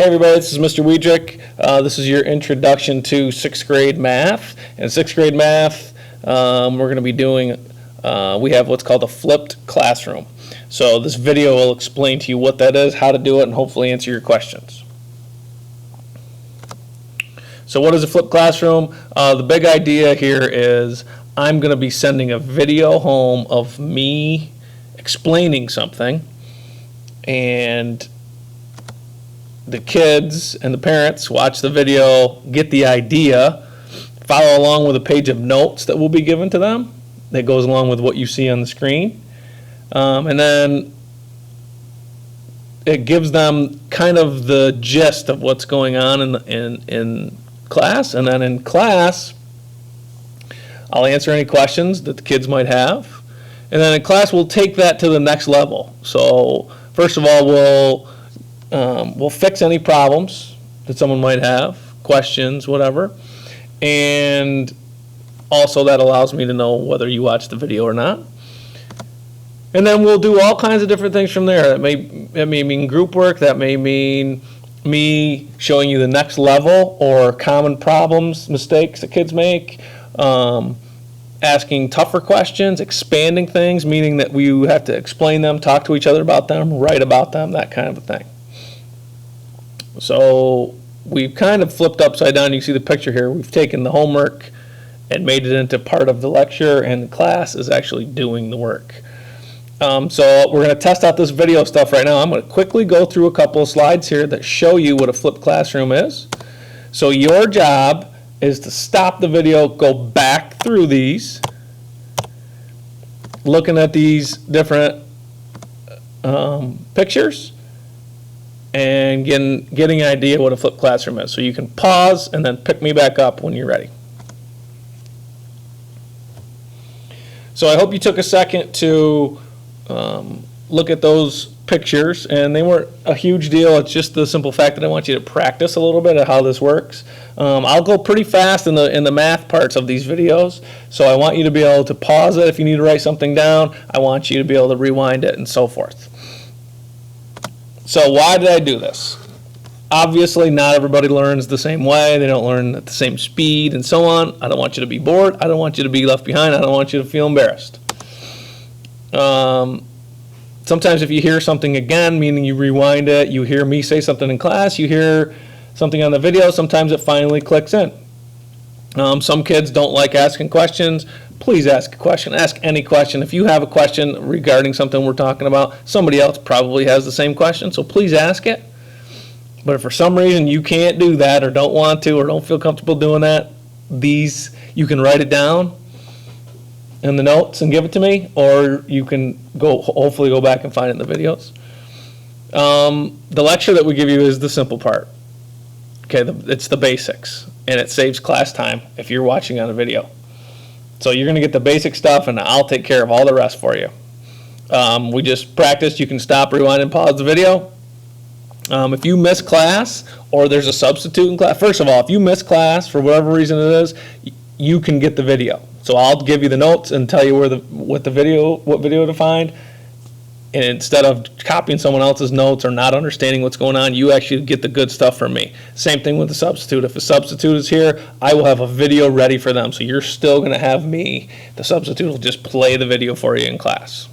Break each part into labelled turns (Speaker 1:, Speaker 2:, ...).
Speaker 1: Hey everybody, this is Mr. Wiedrick. This is your introduction to 6th grade math. In 6th grade math, we're going to be doing, we have what's called a flipped classroom. So this video will explain to you what that is, how to do it, and hopefully answer your questions. So what is a flipped classroom? The big idea here is I'm going to be sending a video home of me explaining something, and the kids and the parents watch the video, get the idea, follow along with a page of notes that will be given to them that goes along with what you see on the screen, and then it gives them kind of the gist of what's going on in class. And then in class, I'll answer any questions that the kids might have, and then in class we'll take that to the next level. So first of all, we'll fix any problems that someone might have, questions, whatever, and also that allows me to know whether you watched the video or not. And then we'll do all kinds of different things from there. That may mean group work, that may mean me showing you the next level or common problems, mistakes that kids make, asking tougher questions, expanding things, meaning that we have to explain them, talk to each other about them, write about them, that kind of a thing. So we've kind of flipped upside down. You see the picture here. We've taken the homework and made it into part of the lecture, and the class is actually doing the work. So we're going to test out this video stuff right now. I'm going to quickly go through a couple of slides here that show you what a flipped classroom is. So your job is to stop the video, go back through these, looking at these different pictures, and getting an idea what a flipped classroom is. So you can pause and then pick me back up when you're ready. So I hope you took a second to look at those pictures, and they weren't a huge deal. It's just the simple fact that I want you to practice a little bit of how this works. I'll go pretty fast in the math parts of these videos, so I want you to be able to pause it if you need to write something down. I want you to be able to rewind it and so forth. So why did I do this? Obviously, not everybody learns the same way. They don't learn at the same speed and so on. I don't want you to be bored. I don't want you to be left behind. I don't want you to feel embarrassed. Sometimes if you hear something again, meaning you rewind it, you hear me say something in class, you hear something on the video, sometimes it finally clicks in. Some kids don't like asking questions. Please ask a question. Ask any question. If you have a question regarding something we're talking about, somebody else probably has the same question, so please ask it. But if for some reason you can't do that or don't want to or don't feel comfortable doing that, you can write it down in the notes and give it to me, or you can hopefully go back and find it in the videos. The lecture that we give you is the simple part. Okay, it's the basics, and it saves class time if you're watching on a video. So you're going to get the basic stuff, and I'll take care of all the rest for you. We just practiced. You can stop, rewind, and pause the video. If you miss class or there's a substitute in class, first of all, if you miss class for whatever reason it is, you can get the video. So I'll give you the notes and tell you what video to find. And instead of copying someone else's notes or not understanding what's going on, you actually get the good stuff from me. Same thing with the substitute. If a substitute is here, I will have a video ready for them. So you're still going to have me. The substitute will just play the video for you in class.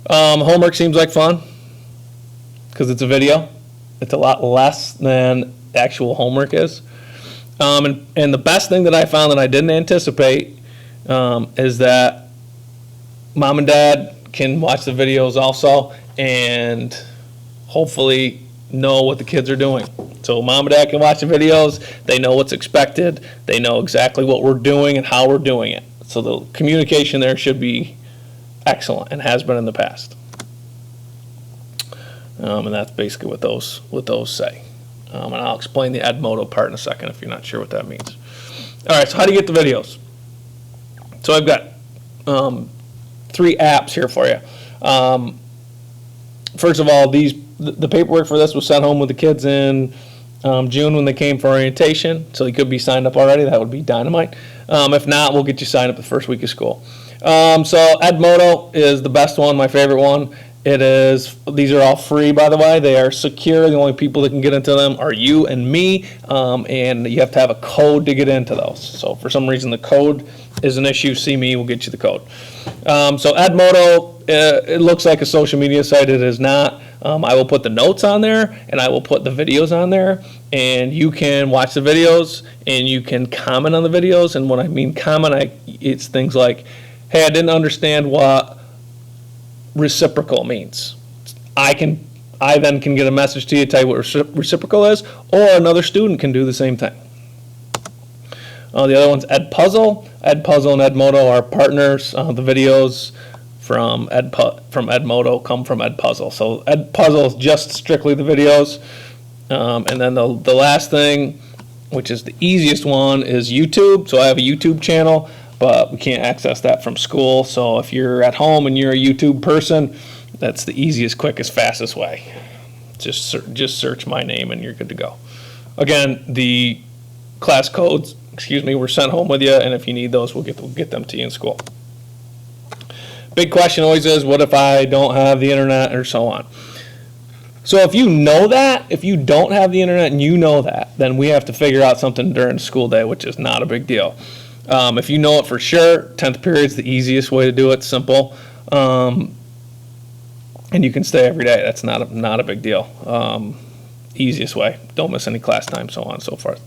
Speaker 1: Homework seems like fun because it's a video. It's a lot less than actual homework is. And the best thing that I found that I didn't anticipate is that Mom and Dad can watch the videos also and hopefully know what the kids are doing. So Mom and Dad can watch the videos. They know what's expected. They know exactly what we're doing and how we're doing it. So the communication there should be excellent and has been in the past. And that's basically what those say. And I'll explain the Edmodo part in a second if you're not sure what that means. All right, so how do you get the videos? So I've got 3 apps here for you. First of all, the paperwork for this was sent home with the kids in June when they came for orientation, so they could be signed up already. That would be dynamite. If not, we'll get you signed up the first week of school. So Edmodo is the best one, my favorite one. These are all free, by the way. They are secure. The only people that can get into them are you and me, and you have to have a code to get into those. So if for some reason the code is an issue, see me, we'll get you the code. So Edmodo, it looks like a social media site. It is not. I will put the notes on there, and I will put the videos on there, and you can watch the videos, and you can comment on the videos. And when I mean comment, it's things like, hey, I didn't understand what reciprocal means. I then can get a message to you, tell you what reciprocal is, or another student can do the same thing. The other one's Edpuzzle. Edpuzzle and Edmodo are partners. The videos from Edmodo come from Edpuzzle. So Edpuzzle is just strictly the videos. And then the last thing, which is the easiest one, is YouTube. So I have a YouTube channel, but we can't access that from school. So if you're at home and you're a YouTube person, that's the easiest, quickest, fastest way. Just search my name and you're good to go. Again, the class codes, were sent home with you, and if you need those, we'll get them to you in school. Big question always is, what if I don't have the internet, or so on? So if you know that, if you don't have the internet and you know that, then we have to figure out something during the school day, which is not a big deal. If you know it for sure, 10th period is the easiest way to do it, simple. And you can stay every day. That's not a big deal. Easiest way. Don't miss any class time, so on and so forth.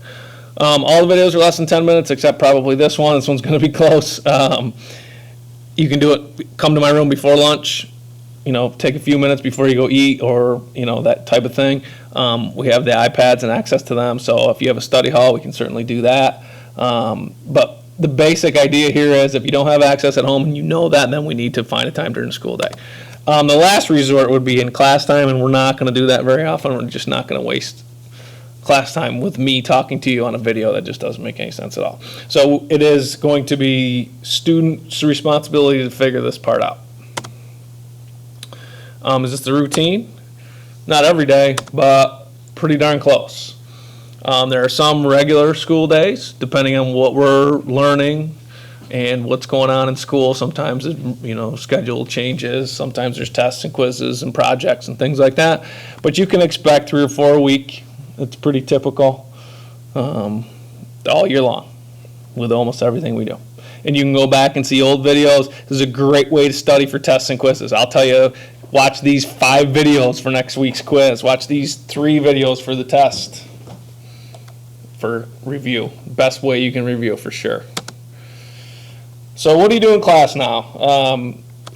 Speaker 1: All the videos are less than 10 minutes, except probably this one. This one's going to be close. You can do it, come to my room before lunch, take a few minutes before you go eat, or, that type of thing. We have the iPads and access to them, so if you have a study hall, we can certainly do that. But the basic idea here is if you don't have access at home and you know that, then we need to find a time during the school day. The last resort would be in class time, and we're not going to do that very often. We're just not going to waste class time with me talking to you on a video. That just doesn't make any sense at all. So it is going to be students' responsibility to figure this part out. Is this the routine? Not every day, but pretty darn close. There are some regular school days, depending on what we're learning and what's going on in school. Sometimes, schedule changes. Sometimes there's tests and quizzes and projects and things like that. But you can expect 3 or 4 a week. It's pretty typical all year long with almost everything we do. And you can go back and see old videos. This is a great way to study for tests and quizzes. I'll tell you, watch these 5 videos for next week's quiz. Watch these 3 videos for the test for review. Best way you can review for sure. So what do you do in class now?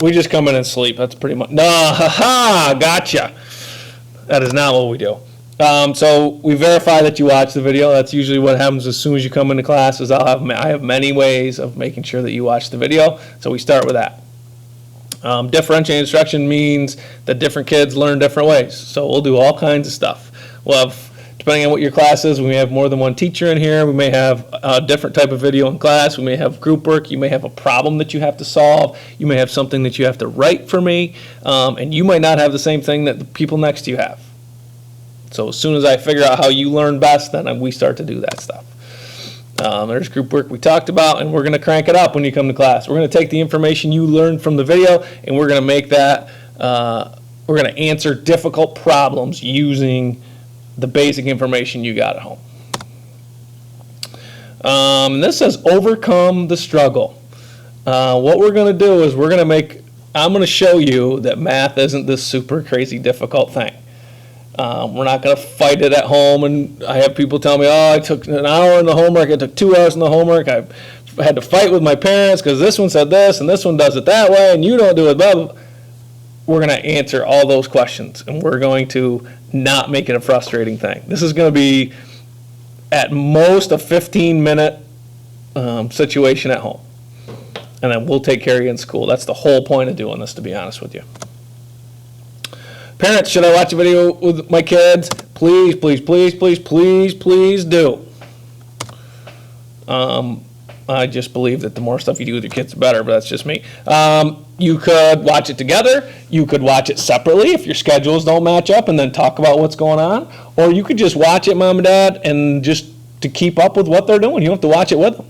Speaker 1: We just come in and sleep. That's pretty much. Gotcha. That is not what we do. So we verify that you watch the video. That's usually what happens as soon as you come into class. I have many ways of making sure that you watch the video. So we start with that. Differentiated instruction means that different kids learn different ways. So we'll do all kinds of stuff. We'll have, depending on what your class is, we may have more than one teacher in here. We may have a different type of video in class. We may have group work. You may have a problem that you have to solve. You may have something that you have to write for me. And you might not have the same thing that the people next to you have. So as soon as I figure out how you learn best, then we start to do that stuff. There's group work we talked about, and we're going to crank it up when you come to class. We're going to take the information you learned from the video, and we're going to make that, we're going to answer difficult problems using the basic information you got at home. And this says overcome the struggle. What we're going to do is I'm going to show you that math isn't this super crazy difficult thing. We're not going to fight it at home, and I have people tell me, I took an hour in the homework, I took 2 hours in the homework, I had to fight with my parents because this one said this, and this one does it that way, and you don't do it, blah, blah. We're going to answer all those questions, and we're going to not make it a frustrating thing. This is going to be, at most, a 15-minute situation at home, and then we'll take care of you in school. That's the whole point of doing this, to be honest with you. Parents, should I watch a video with my kids? Please, please, please, please, please, please do. I just believe that the more stuff you do with your kids, the better, but that's just me. You could watch it together. You could watch it separately if your schedules don't match up and then talk about what's going on. Or you could just watch it, Mom and Dad, and just to keep up with what they're doing. You don't have to watch it with them.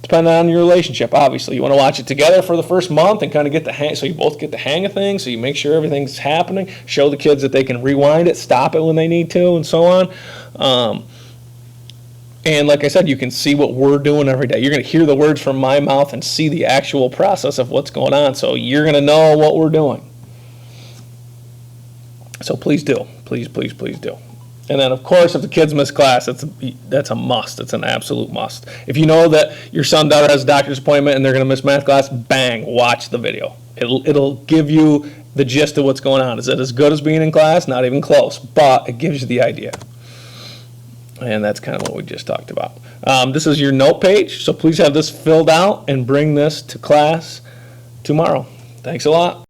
Speaker 1: depending on your relationship, obviously. You want to watch it together for the first month and kind of get the hang, so you both get the hang of things, so you make sure everything's happening, show the kids that they can rewind it, stop it when they need to, and so on. And like I said, you can see what we're doing every day. You're going to hear the words from my mouth and see the actual process of what's going on, so you're going to know what we're doing. So please do. Please, please, please do. And then, of course, if the kids miss class, that's a must. It's an absolute must. If you know that your son, daughter has a doctor's appointment and they're going to miss math class, bang, watch the video. It'll give you the gist of what's going on. Is it as good as being in class? Not even close, but it gives you the idea. And that's kind of what we just talked about. This is your note page, so please have this filled out and bring this to class tomorrow. Thanks a lot.